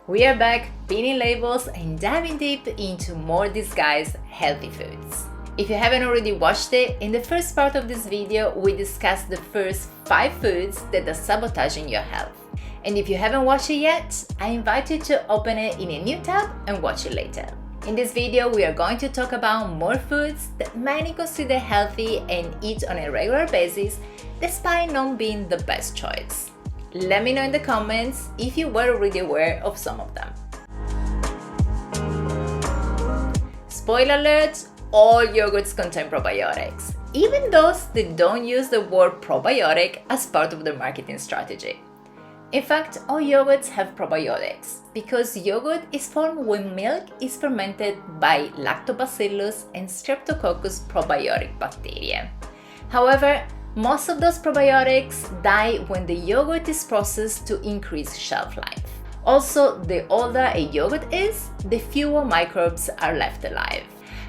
We are back pinning labels and diving deep into more disguised healthy foods. If you haven't already watched it, in the first part of this video we discussed the first 5 foods that are sabotaging your health. And if you haven't watched it yet, I invite you to open it in a new tab and watch it later. In this video, we are going to talk about more foods that many consider healthy and eat on a regular basis, despite not being the best choice. Let me know in the comments if you were already aware of some of them. Spoiler alert, all yogurts contain probiotics, even those that don't use the word probiotic as part of their marketing strategy. In fact, all yogurts have probiotics because yogurt is formed when milk is fermented by lactobacillus and streptococcus probiotic bacteria. However, most of those probiotics die when the yogurt is processed to increase shelf life. Also, the older a yogurt is, the fewer microbes are left alive.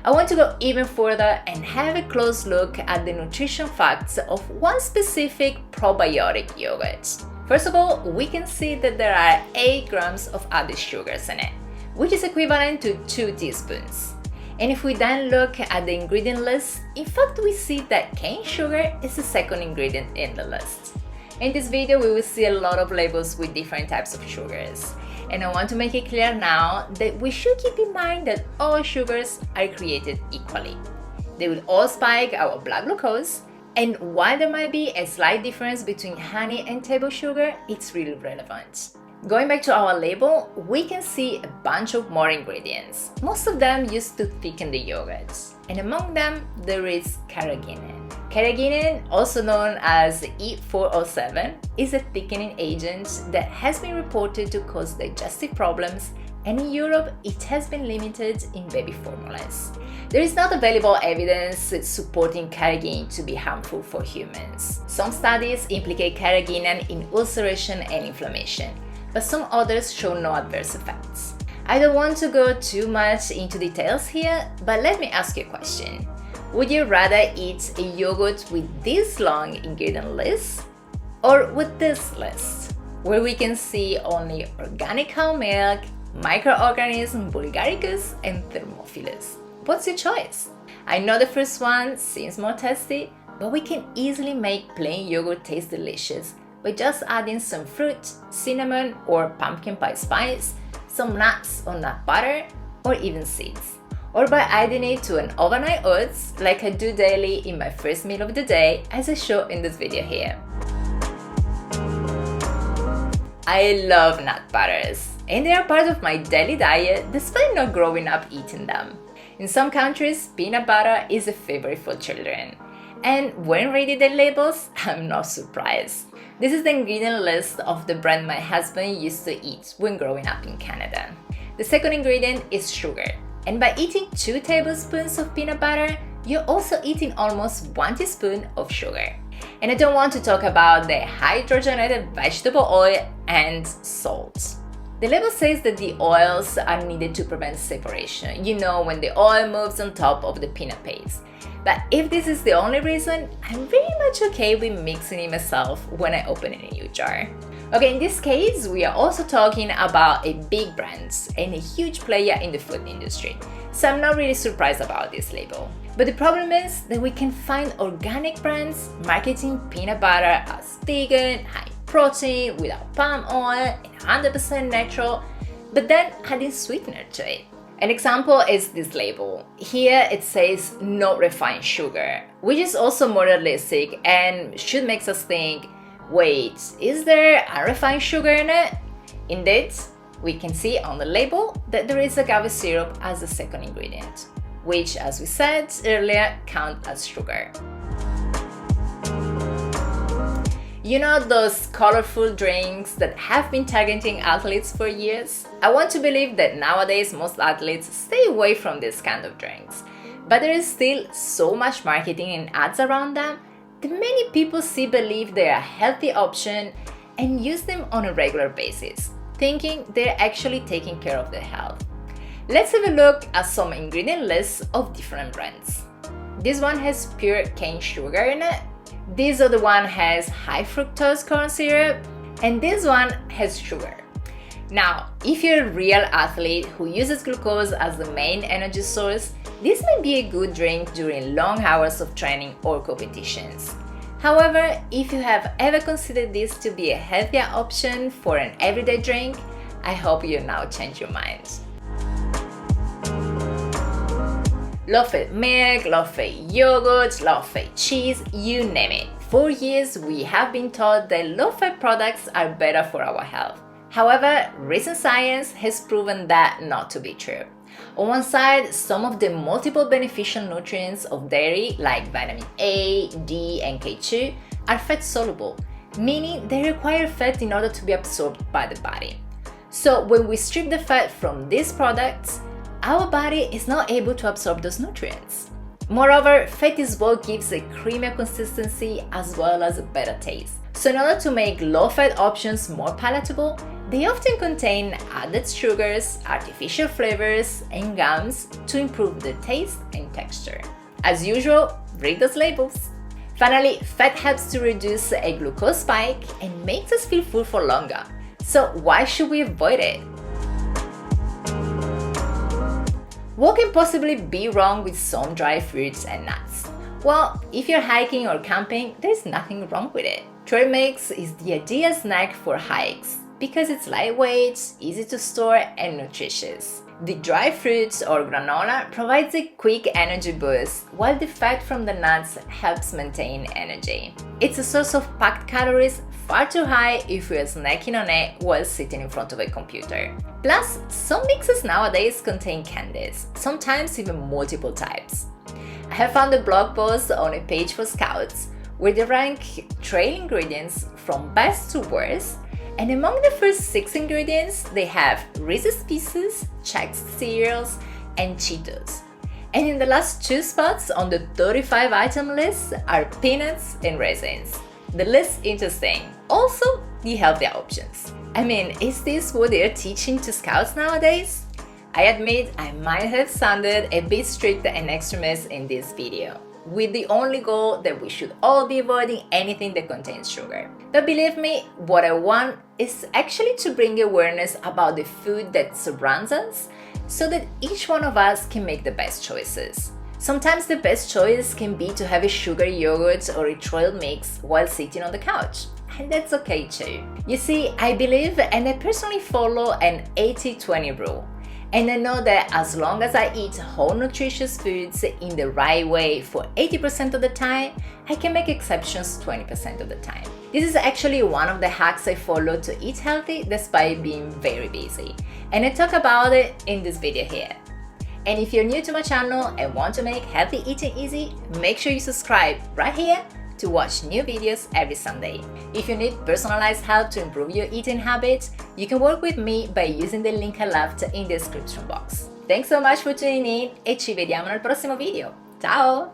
I want to go even further and have a close look at the nutrition facts of one specific probiotic yogurt. First of all, we can see that there are 8 grams of added sugars in it, which is equivalent to 2 teaspoons. And if we then look at the ingredient list, in fact we see that cane sugar is the second ingredient in the list. In this video we will see a lot of labels with different types of sugars. And I want to make it clear now that we should keep in mind that all sugars are created equally. They will all spike our blood glucose, and while there might be a slight difference between honey and table sugar, it's really relevant. Going back to our label, we can see a bunch of more ingredients, most of them used to thicken the yogurts, and among them there is carrageenan. Carrageenan, also known as E407, is a thickening agent that has been reported to cause digestive problems, and in Europe it has been limited in baby formulas. There is not available evidence supporting carrageenan to be harmful for humans. Some studies implicate carrageenan in ulceration and inflammation, but some others show no adverse effects. I don't want to go too much into details here, but let me ask you a question. Would you rather eat a yogurt with this long ingredient list or with this list, where we can see only organic cow milk, microorganism Bulgaricus, and Thermophilus? What's your choice? I know the first one seems more tasty, but we can easily make plain yogurt taste delicious by just adding some fruit, cinnamon or pumpkin pie spice, some nuts or nut butter, or even seeds. Or by adding it to an overnight oats like I do daily in my first meal of the day, as I show in this video here. I love nut butters, and they are part of my daily diet despite not growing up eating them. In some countries, peanut butter is a favorite for children, and when reading the labels, I'm not surprised. This is the ingredient list of the brand my husband used to eat when growing up in Canada. The second ingredient is sugar, and by eating 2 tablespoons of peanut butter, you're also eating almost 1 teaspoon of sugar. And I don't want to talk about the hydrogenated vegetable oil and salt. The label says that the oils are needed to prevent separation, when the oil moves on top of the peanut paste. But if this is the only reason, I'm very much okay with mixing it myself when I open a new jar. Okay, in this case, we are also talking about a big brand and a huge player in the food industry, so I'm not really surprised about this label. But the problem is that we can find organic brands marketing peanut butter as vegan, high protein, without palm oil, and 100% natural, but then adding sweetener to it. An example is this label. Here it says no refined sugar, which is also more realistic and should make us think, wait, is there unrefined sugar in it? Indeed, we can see on the label that there is agave syrup as the second ingredient, which, as we said earlier, count as sugar. You know those colorful drinks that have been targeting athletes for years? I want to believe that nowadays most athletes stay away from this kind of drinks, but there is still so much marketing and ads around them that many people believe they're a healthy option and use them on a regular basis, thinking they're actually taking care of their health. Let's have a look at some ingredient lists of different brands. This one has pure cane sugar in it. This other one has high fructose corn syrup, and this one has sugar. Now, if you're a real athlete who uses glucose as the main energy source, this might be a good drink during long hours of training or competitions. However, if you have ever considered this to be a healthier option for an everyday drink, I hope you now change your mind. Low-fat milk, low-fat yogurt, low-fat cheese, you name it. For years, we have been taught that low-fat products are better for our health. However, recent science has proven that not to be true. On one side, some of the multiple beneficial nutrients of dairy, like vitamin A, D, and K2, are fat-soluble, meaning they require fat in order to be absorbed by the body. So when we strip the fat from these products, our body is not able to absorb those nutrients. Moreover, fat is what gives a creamier consistency as well as a better taste. So in order to make low-fat options more palatable, they often contain added sugars, artificial flavors, and gums to improve the taste and texture. As usual, read those labels. Finally, fat helps to reduce a glucose spike and makes us feel full for longer. So why should we avoid it? What can possibly be wrong with some dry fruits and nuts? Well, if you're hiking or camping, there's nothing wrong with it. Trail mix is the ideal snack for hikes because it's lightweight, easy to store, and nutritious. The dry fruits or granola provides a quick energy boost, while the fat from the nuts helps maintain energy. It's a source of packed calories far too high if you're snacking on it while sitting in front of a computer. Plus, some mixes nowadays contain candies, sometimes even multiple types. I have found a blog post on a page for scouts where they rank trail ingredients from best to worst, and among the first 6 ingredients, they have Reese's Pieces, Chex cereals, and Cheetos. And in the last 2 spots on the 35-item list are peanuts and raisins. The list is interesting. Also, the healthier options. I mean, is this what they're teaching to scouts nowadays? I admit I might have sounded a bit strict and extremist in this video, with the only goal that we should all be avoiding anything that contains sugar. But believe me, what I want is actually to bring awareness about the food that surrounds us so that each one of us can make the best choices. Sometimes the best choice can be to have a sugary yogurt or a trail mix while sitting on the couch. And that's okay too. You see, I believe and I personally follow an 80-20 rule. And I know that as long as I eat whole nutritious foods in the right way for 80% of the time, I can make exceptions 20% of the time. This is actually one of the hacks I follow to eat healthy despite being very busy. And I talk about it in this video here. And if you're new to my channel and want to make healthy eating easy, make sure you subscribe right here to watch new videos every Sunday. If you need personalized help to improve your eating habits, you can work with me by using the link I left in the description box. Thanks so much for tuning in e ci vediamo nel prossimo video. Ciao!